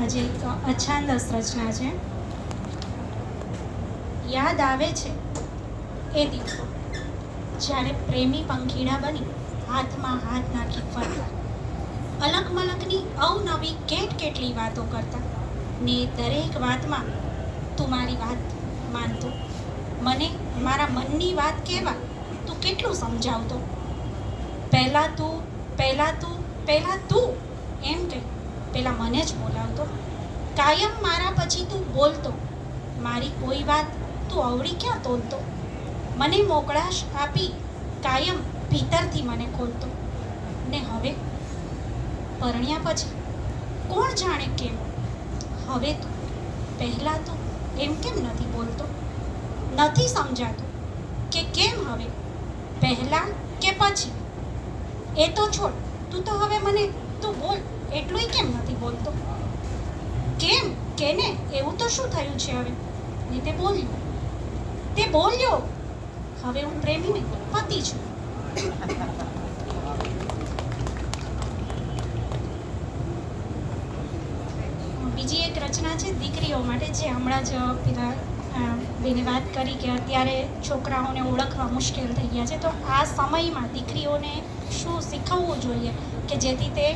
આજે એક અછાંદસ રચના છે. યાદ આવે છે એ દિવસો જ્યારે પ્રેમી પંખીડા બની હાથમાં હાથ નાખી ફરતા, અલગ મલકની અવનવી કેટલી વાતો કરતા, ને દરેક વાતમાં તું મારી વાત માનતો, મને મારા મનની વાત કહેવા તું કેટલું સમજાવતો. પહેલાં તું એમ કહી પહેલાં મને જ બોલાવતો. કાયમ મારા પછી તું બોલતો, મારી કોઈ વાત તું અવળી ક્યાં તોલતો. મને મોકળાશ આપી કાયમ ભીતરથી મને ખોલતો. ને હવે પરણ્યા પછી કોણ જાણે કેમ હવે તું પહેલાં તું એમ કેમ નથી બોલતો. નથી સમજાતું કે કેમ હવે પહેલાં કે પછી. એ તો છોડ, તું તો હવે મને તું બોલ એટલુંય કેમ નથી બોલતો. કેમ કે ને એવું તો શું થયું છે હવે. ને તે બોલ્યો હવે હું પ્રેમી નહીં પતિ છું. બીજી એક રચના છે દીકરીઓ માટે, જે હમણાં જ પેલા બેને વાત કરી કે અત્યારે છોકરાઓને ઓળખવા મુશ્કેલ થઈ ગયા છે. તો આ સમયમાં દીકરીઓને શું શીખવવું જોઈએ કે જેથી તે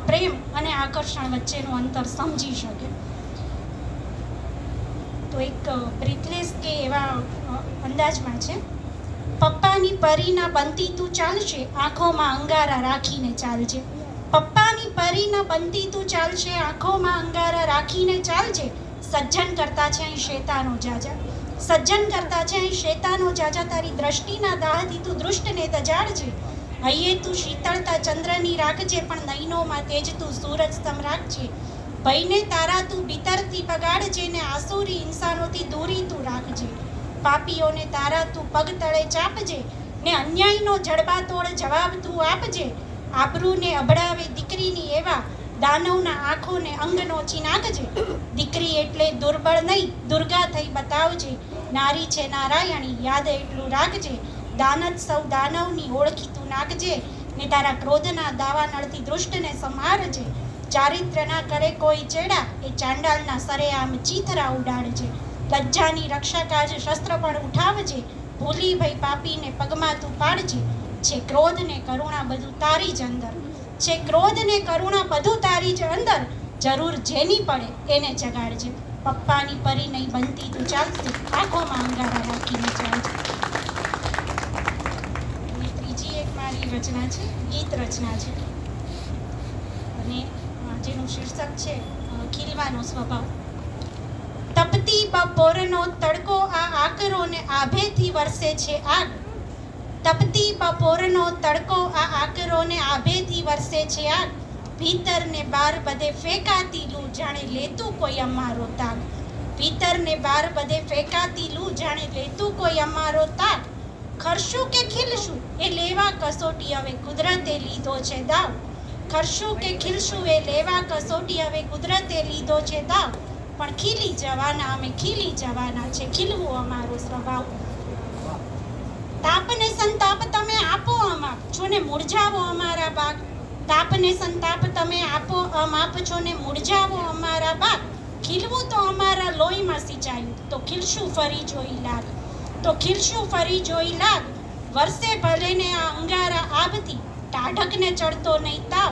પ્રેમ અને આકર્ષણ વચ્ચેનું અંતર સમજી શકે. તો એક બ્રીથલેસ કે એવા અંદાજમાં છે: પપ્પાની પરીના બનતી તું ચાલશે, આંખોમાં અંગારા રાખીને ચાલજે. પપ્પાની પરીના બનતી તું ચાલશે, આંખોમાં અંગારા રાખીને ચાલજે. સજ્જન કરતા છે અહીં શેતાનો જાજા, તારી દ્રષ્ટિના દાહથી તું દૃષ્ટને તજાડજે. હૈયે તું શીતળતા ચંદ્રની રાખજે, પણ નયનોમાં તેજ તું સૂરજ સમ રાખજે. ભયને તારા તું ભીતરથી બગાડજે, ને આસુરી ઇન્સાનોથી દૂરી તું રાખજે. પાપીઓને તારા તું પગ તળે ચાપજે, ને અન્યાયનો જડબાતોડ જવાબ તું આપજે. આબરૂને અભડાવે દીકરીની એવા, દાનવના આંખોને અંગનો ચીનાકજે. દીકરી એટલે દુર્બળ નહીં, દુર્ગા થઈ બતાવજે. નારી છે નારાયણી, યાદ એટલું રાખજે. દાનત સૌ દાનવની ઓળખી તું નાખજે, ને તારા ક્રોધના દાવા નળથી દૃષ્ટને સંહારજે. ચારિત્ર ના કરે કોઈ ચેડા, એ ચાંડાલના સરેઆમ ચીથરા ઉડાડજે. લજ્જાની રક્ષા કાજ શસ્ત્ર પણ ઉઠાવજે, ભૂલી ભઈ પાપીને પગમાં તું પાડજે. છે ક્રોધ ને કરુણા બધું તારી જ અંદર, જરૂર જેની પડે એને જગાડજે. પપ્પાની પરી નહીં બનતી તું ચાલતી, આંખોમાં અંગારા રાખીને ચાલજે. અને ત્રીજી એક મારી રચના છે, ગીત રચના છે, અને જેનું શીર્ષક છે ખીલવાનો સ્વભાવ. તપતી બપોરનો તડકો આ આકરો ને આભેથી વરસે છે આગ. તપતી બપોરનો તડકો આ આકરો ને આભેથી વરસે છે આગ. ભીતર ને બાર બધે ફેંકાતી લૂ, જાણે લેતું કોઈ અમારો તાગ. ભીતર ને બાર બધે ફેંકાતી લૂ, જાણે લેતું કોઈ અમારો તાગ. ખરશું કે ખીલશું એ લેવા કસોટી, હવે કુદરતે લીધો છે દાવ. ખરશું કે ખીલશું એ લેવા કસોટી, હવે કુદરતે લીધો છે દાવ. પણ ખીલી જવાના અમે ખીલી જવાના છે, ખીલવું અમારો સ્વભાવ. તાપને સંતાપ તમે આપો અમાપ છો, ને મૂળજાવો અમારા બાગ. તાપને સંતાપ તમે આપો અમાપ છો, ને મૂળજાવો અમારા બાગ. ખીલવું તો અમારા લોહીમાં સિંચાયું, તો ખીલશું ફરી જોઈ લાગ. વર્ષે ભલે ને આ અંગારા આભથી, ટાઢકને ચડતો નહીં તાવ.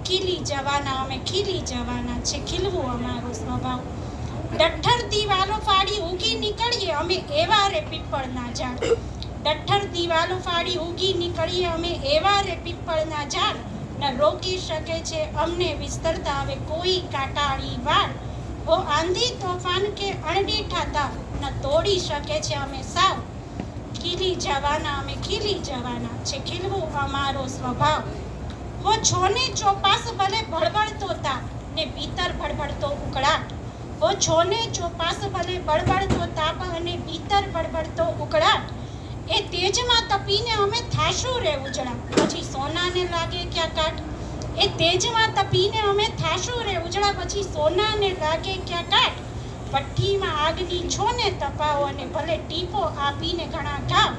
ખીલી જવાના અમે ખીલી જવાના છે, ખીલવું અમારો સ્વભાવ. ડઠ્ઠર દીવાલો ફાડી ઉગી નીકળીએ અમે એવા રે પીપળના ઝાડ. ડઠ્ઠર દીવાલો ફાડી ઉગી નીકળીએ અમે એવા રે પીપળના ઝાડ. ન રોકી શકે છે અમને વિસ્તરતા હવે કોઈ કાંટાળી વાડ. હો આંધી તોફાન કે અણડીઠા તાવ, ન તોડી શકે છે અમે સાવ. ખીલી જવાના અમે ખીલી જવાના છે, ખીલવું અમારો સ્વભાવ. હો છોને ચોપાસ ભલે ભળબળતો તાપ, ને ભીતર ભળબળતો ઉકળાટ. હો છોને ચોપાસ ભલે બળબળતો તાપ, અને ભીતર બળબળતો ઉકળાટ. એ તેજમાં તપીને અમે થાશું રે ઉજળા, પછી સોનાને લાગે ક્યાં કાટ. એ તેજમાં તપીને અમે થાશું રે ઉજળા, પછી સોનાને લાગે ક્યાં કાટ. ભઠ્ઠીમાં આગની છોને તપાવો, અને ભલે ટીપો આપીને ઘણા ઘાવ.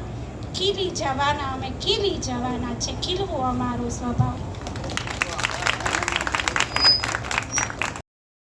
ખીલી જવાના અમે ખીલી જવાના છે, ખીલવો અમારો સ્વભાવ.